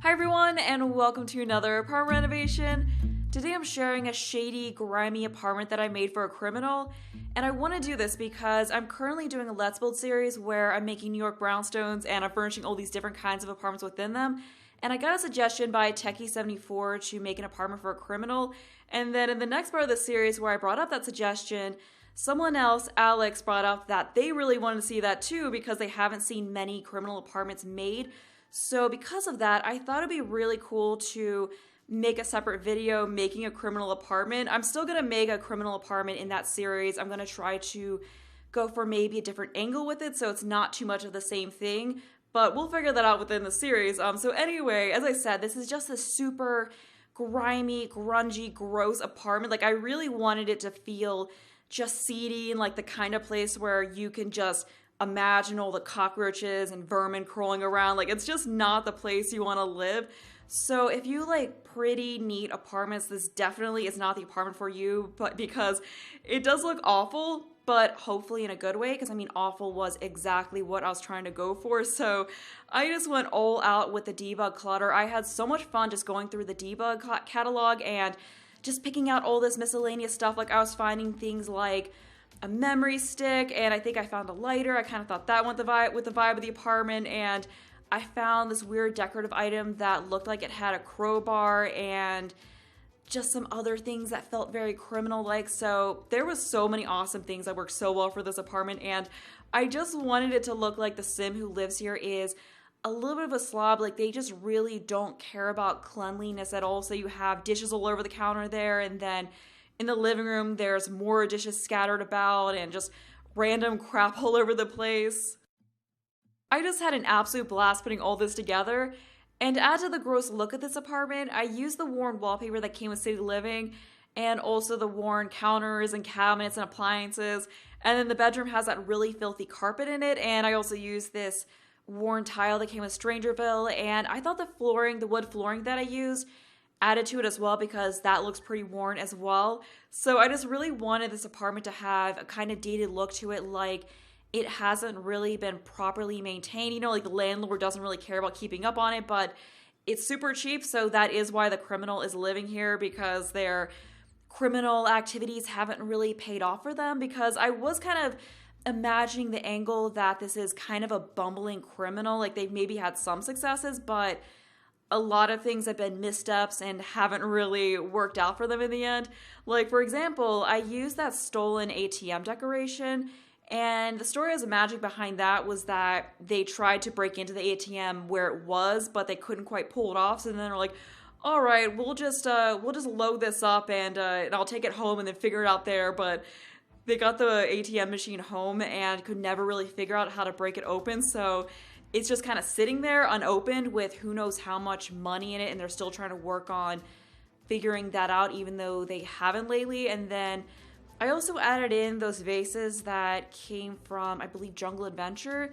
Hi everyone, and welcome to another apartment renovation. Today I'm sharing a shady, grimy apartment that I made for a criminal, and I want to do this because I'm currently doing a Let's Build series where I'm making New York brownstones and I'm furnishing all these different kinds of apartments within them. And I got a suggestion by Techie74 to make an apartment for a criminal, and then in the next part of the series where I brought up that suggestion, someone else, Alex, brought up that they really wanted to see that too because they haven't seen many criminal apartments made. So because of that, I thought it'd be really cool to make a separate video making a criminal apartment. I'm still going to make a criminal apartment in that series. I'm going to try to go for maybe a different angle with it so it's not too much of the same thing, but we'll figure that out within the series. So anyway, as I said, this is just a super grimy, grungy, gross apartment. Like, I really wanted it to feel just seedy and like the kind of place where you can just imagine all the cockroaches and vermin crawling around. Like, it's just not the place you want to live. So if you like pretty neat apartments, this definitely is not the apartment for you, but because it does look awful, but hopefully in a good way, because I mean, awful was exactly what I was trying to go for. So I just went all out with the debug clutter. I had so much fun just going through the debug catalog and just picking out all this miscellaneous stuff. Like, I was finding things like a memory stick, and I think I found a lighter. I kind of thought that went with the vibe of the apartment, and I found this weird decorative item that looked like it had a crowbar and just some other things that felt very criminal-like. So there was so many awesome things that worked so well for this apartment, and I just wanted it to look like the sim who lives here is a little bit of a slob. Like, they just really don't care about cleanliness at all. So you have dishes all over the counter there, and then in the living room, there's more dishes scattered about and just random crap all over the place. I just had an absolute blast putting all this together. And to add to the gross look of this apartment, I used the worn wallpaper that came with City Living and also the worn counters and cabinets and appliances. And then the bedroom has that really filthy carpet in it. And I also used this worn tile that came with Strangerville. And I thought the wood flooring that I used added to it as well because that looks pretty worn as well. So I just really wanted this apartment to have a kind of dated look to it, like it hasn't really been properly maintained. You know, like the landlord doesn't really care about keeping up on it, but it's super cheap. So that is why the criminal is living here, because their criminal activities haven't really paid off for them. Because I was kind of imagining the angle that this is kind of a bumbling criminal. Like, they've maybe had some successes, but a lot of things have been missteps and haven't really worked out for them in the end. Like, for example, I used that stolen ATM decoration, and the story as a magic behind that was that they tried to break into the ATM where it was, but they couldn't quite pull it off. So then they're like, all right, we'll just load this up and I'll take it home and then figure it out there. But they got the ATM machine home and could never really figure out how to break it open. So it's just kind of sitting there unopened with who knows how much money in it, and they're still trying to work on figuring that out, even though they haven't lately. And then I also added in those vases that came from, I believe, Jungle Adventure,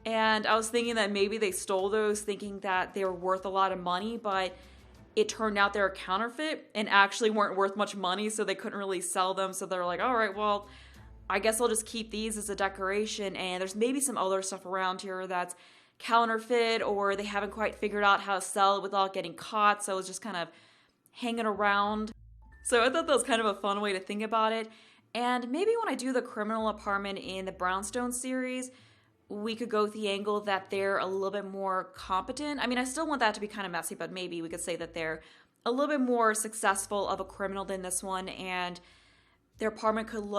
and I was thinking that maybe they stole those thinking that they were worth a lot of money, but it turned out they're a counterfeit and actually weren't worth much money, so they couldn't really sell them. So they're like, all right, well, I guess I'll just keep these as a decoration. And there's maybe some other stuff around here that's counterfeit, or they haven't quite figured out how to sell it without getting caught, so it's just kind of hanging around. So I thought that was kind of a fun way to think about it. And maybe when I do the criminal apartment in the brownstone series, we could go with the angle that they're a little bit more competent. I mean, I still want that to be kind of messy, but maybe we could say that they're a little bit more successful of a criminal than this one, and their apartment could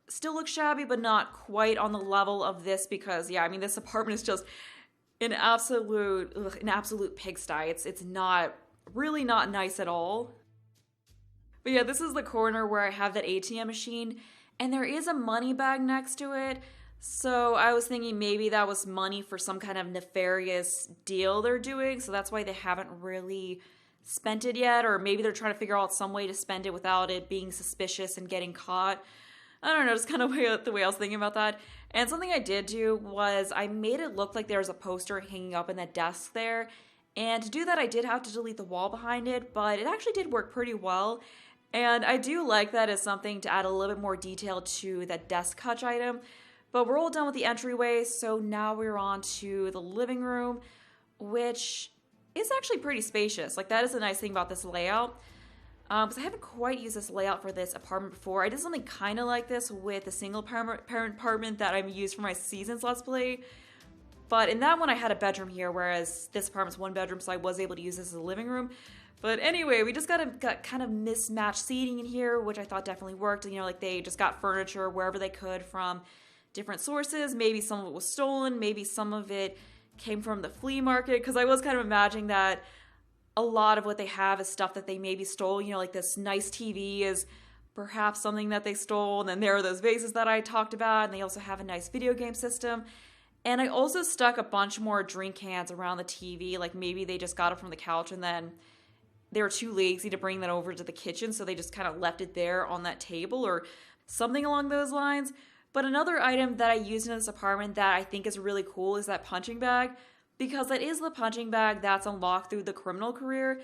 still look shabby, but not quite on the level of this, because yeah, I mean, this apartment is just an absolute pigsty. It's not nice at all. But yeah, this is the corner where I have that ATM machine, and there is a money bag next to it. So I was thinking maybe that was money for some kind of nefarious deal they're doing, so that's why they haven't really spent it yet, or maybe they're trying to figure out some way to spend it without it being suspicious and getting caught. I don't know, just kind of the way I was thinking about that. And something I did do was I made it look like there was a poster hanging up in that desk there. And to do that, I did have to delete the wall behind it, but it actually did work pretty well. And I do like that as something to add a little bit more detail to that desk hutch item. But we're all done with the entryway, so now we're on to the living room, which is actually pretty spacious. Like, that is a nice thing about this layout. Because I haven't quite used this layout for this apartment before. I did something kind of like this with the single parent apartment that I've used for my Seasons Let's Play. But in that one, I had a bedroom here, whereas this apartment's one bedroom, so I was able to use this as a living room. But anyway, we just got kind of mismatched seating in here, which I thought definitely worked. You know, like they just got furniture wherever they could from different sources. Maybe some of it was stolen, maybe some of it came from the flea market, because I was kind of imagining that a lot of what they have is stuff that they maybe stole. You know, like this nice TV is perhaps something that they stole, and then there are those vases that I talked about, and they also have a nice video game system. And I also stuck a bunch more drink cans around the TV, like maybe they just got it from the couch and then they were too lazy to bring that over to the kitchen, so they just kind of left it there on that table or something along those lines. But another item that I used in this apartment that I think is really cool is that punching bag, because that is the punching bag that's unlocked through the criminal career.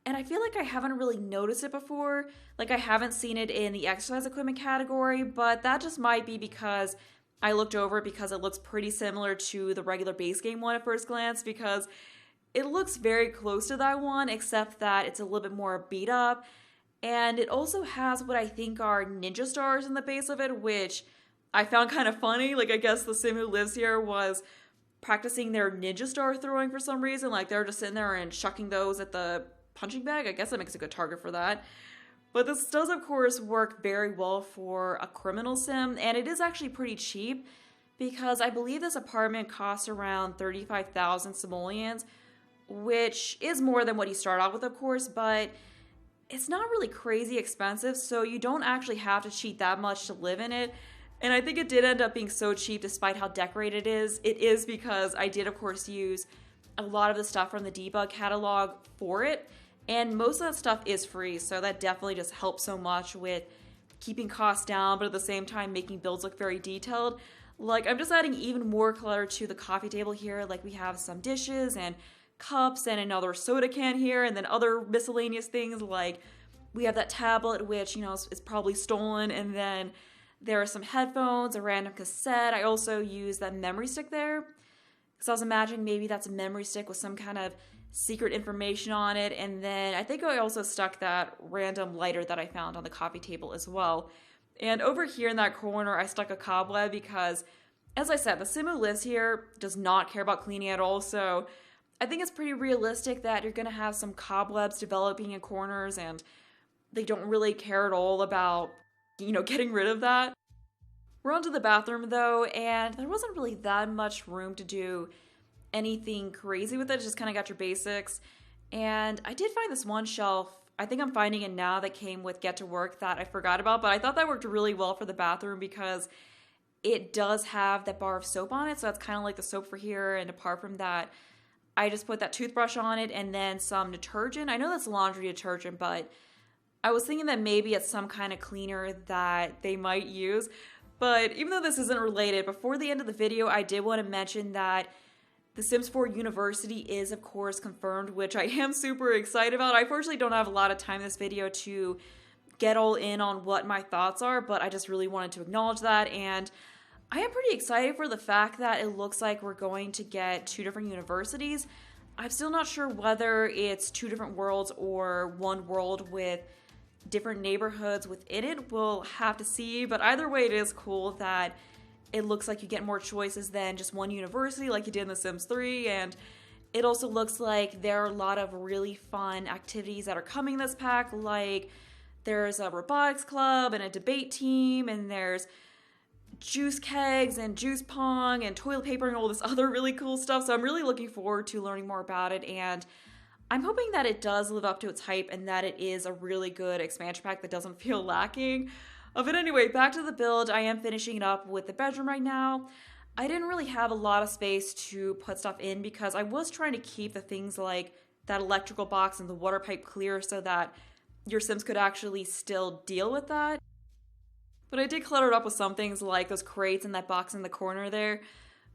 And I feel like I haven't really noticed it before. Like, I haven't seen it in the exercise equipment category, but that just might be because I looked over it because it looks pretty similar to the regular base game one at first glance, because it looks very close to that one, except that it's a little bit more beat up. And it also has what I think are ninja stars in the base of it, which I found kind of funny. Like, I guess the sim who lives here was practicing their ninja star throwing for some reason. Like, they're just sitting there and chucking those at the punching bag. I guess that makes a good target for that. But this does, of course, work very well for a criminal sim, and it is actually pretty cheap, because I believe this apartment costs around 35,000 simoleons, which is more than what you start off with, of course, but it's not really crazy expensive, so you don't actually have to cheat that much to live in it. And I think it did end up being so cheap despite how decorated it is. It is because I did, of course, use a lot of the stuff from the debug catalog for it, and most of that stuff is free, so that definitely just helps so much with keeping costs down, but at the same time making builds look very detailed. Like, I'm just adding even more clutter to the coffee table here. Like, we have some dishes and cups and another soda can here, and then other miscellaneous things, like we have that tablet, which, you know, is probably stolen, and then there are some headphones, a random cassette. I also use that memory stick there, because I was imagining maybe that's a memory stick with some kind of secret information on it. And then I think I also stuck that random lighter that I found on the coffee table as well. And over here in that corner, I stuck a cobweb because, as I said, the sim who lives here does not care about cleaning at all, so I think it's pretty realistic that you're going to have some cobwebs developing in corners, and they don't really care at all about, you know, getting rid of that. We're onto the bathroom, though, and there wasn't really that much room to do anything crazy with it. Just kind of got your basics. And I did find this one shelf, I think I'm finding it now, that came with Get to Work that I forgot about, but I thought that worked really well for the bathroom because it does have that bar of soap on it, so that's kind of like the soap for here. And apart from that, I just put that toothbrush on it and then some detergent. I know that's laundry detergent, but I was thinking that maybe it's some kind of cleaner that they might use. But even though this isn't related, before the end of the video, I did want to mention that The Sims 4 University is, of course, confirmed, which I am super excited about. I unfortunately don't have a lot of time in this video to get all in on what my thoughts are, but I just really wanted to acknowledge that. And I am pretty excited for the fact that it looks like we're going to get 2 different universities. I'm still not sure whether it's 2 different worlds or one world with different neighborhoods within it. We'll have to see, but either way, it is cool that it looks like you get more choices than just one university like you did in The Sims 3, and it also looks like there are a lot of really fun activities that are coming this pack, like there's a robotics club and a debate team, and there's juice kegs and juice pong and toilet paper and all this other really cool stuff. So I'm really looking forward to learning more about it, and I'm hoping that it does live up to its hype and that it is a really good expansion pack that doesn't feel lacking. But anyway, back to the build. I am finishing it up with the bedroom right now. I didn't really have a lot of space to put stuff in because I was trying to keep the things like that electrical box and the water pipe clear so that your Sims could actually still deal with that. But I did clutter it up with some things like those crates and that box in the corner there.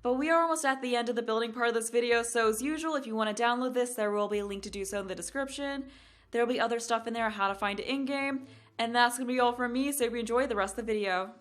But we are almost at the end of the building part of this video, so as usual, if you want to download this, there will be a link to do so in the description. There will be other stuff in there, how to find it in-game. And that's going to be all from me, so if you enjoy the rest of the video.